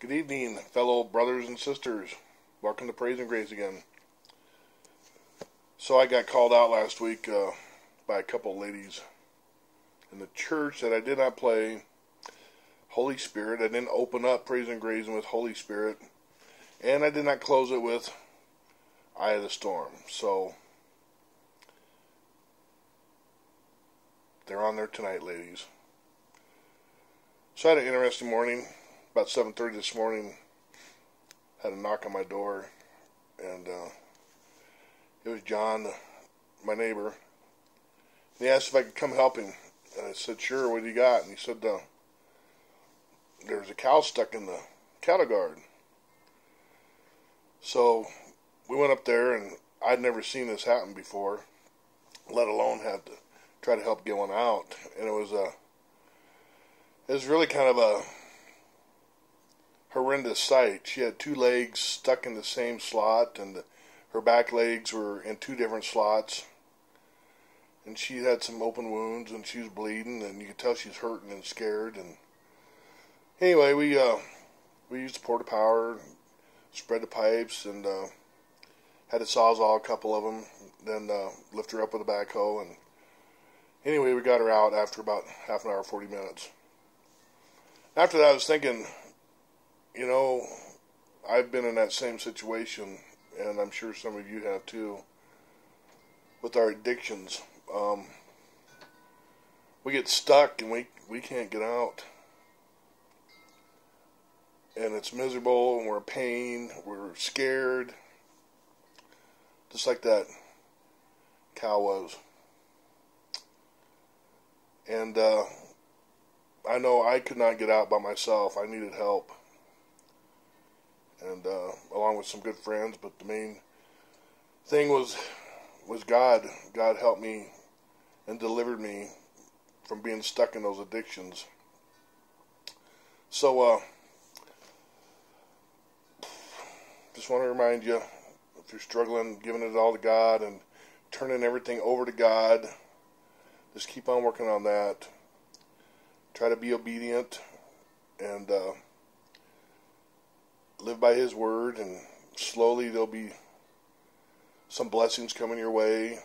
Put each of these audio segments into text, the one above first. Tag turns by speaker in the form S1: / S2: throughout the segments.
S1: Good evening, fellow brothers and sisters. Welcome to Praise and Grace again. So I got called out last week by a couple of ladies in the church that I did not play Holy Spirit. I didn't open up Praise and Grace with Holy Spirit. And I did not close it with Eye of the Storm. So they're on there tonight, ladies. So I had an interesting morning. About 7:30 this morning, had a knock on my door, and it was John, my neighbor. And he asked if I could come help him, and I said, "Sure. What do you got?" And he said, "There's a cow stuck in the cattle guard." So we went up there, and I'd never seen this happen before, let alone have to try to help get one out. And it was really kind of a horrendous sight. She had two legs stuck in the same slot, and her back legs were in two different slots, and she had some open wounds, and she was bleeding, and you could tell she was hurting and scared. And anyway, we used the porta power, spread the pipes, and had to sawzall a couple of them, then lift her up with a backhoe. And anyway, we got her out after about half an hour, 40 minutes. After that, I was thinking, you know, I've been in that same situation, and I'm sure some of you have too, with our addictions. We get stuck and we can't get out. And it's miserable, and we're in pain, we're scared, just like that cow was. And I know I could not get out by myself. I needed help. And along with some good friends, but the main thing was God. God helped me and delivered me from being stuck in those addictions. So just want to remind you, if you're struggling, giving it all to God and turning everything over to God, just keep on working on that. Try to be obedient and live by His word, and slowly there'll be some blessings coming your way.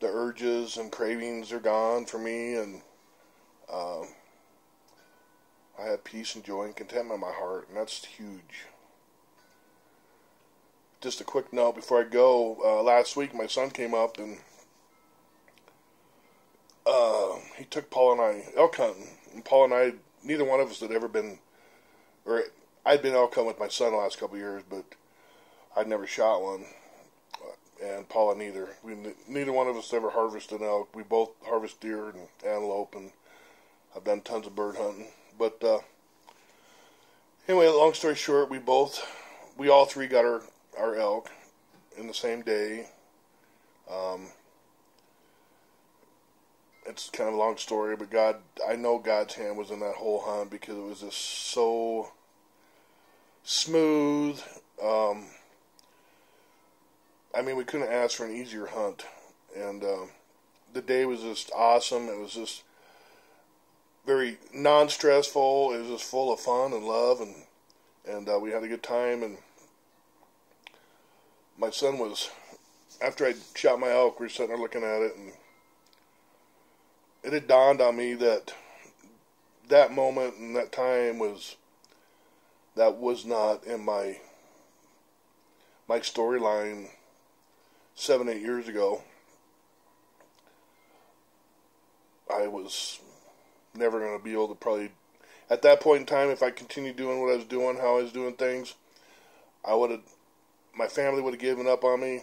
S1: The urges and cravings are gone for me, and I have peace and joy and contentment in my heart, and that's huge. Just a quick note before I go. Last week my son came up, and he took Paul and I elk hunting. And Paul and I, neither one of us had ever been, or I'd been elk hunting with my son the last couple of years, but I'd never shot one, and Paula neither. Neither one of us ever harvested an elk. We both harvest deer and antelope, and I've done tons of bird hunting. But anyway, long story short, we all three got our elk in the same day. It's kind of a long story, but I know God's hand was in that whole hunt, because it was just so smooth. I mean, we couldn't ask for an easier hunt, and the day was just awesome. It was just very non-stressful. It was just full of fun and love, and we had a good time. And my son was, after I shot my elk, we were sitting there looking at it, and it had dawned on me that that moment and that time was not in my storyline 7-8 years ago. I was never going to be able to probably, at that point in time, if I continued doing what I was doing, how I was doing things, my family would have given up on me.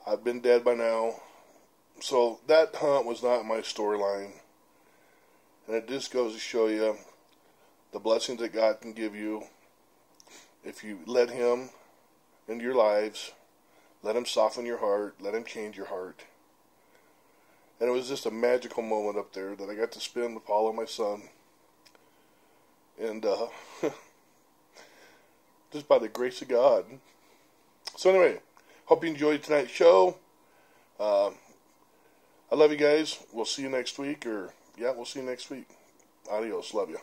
S1: I've been dead by now. So that hunt was not my storyline. And it just goes to show you the blessings that God can give you if you let Him into your lives, let Him soften your heart, let Him change your heart. And it was just a magical moment up there that I got to spend with Paula, my son. And just by the grace of God. So anyway, hope you enjoyed tonight's show. I love you guys. We'll see you next week, we'll see you next week. Adios. Love you.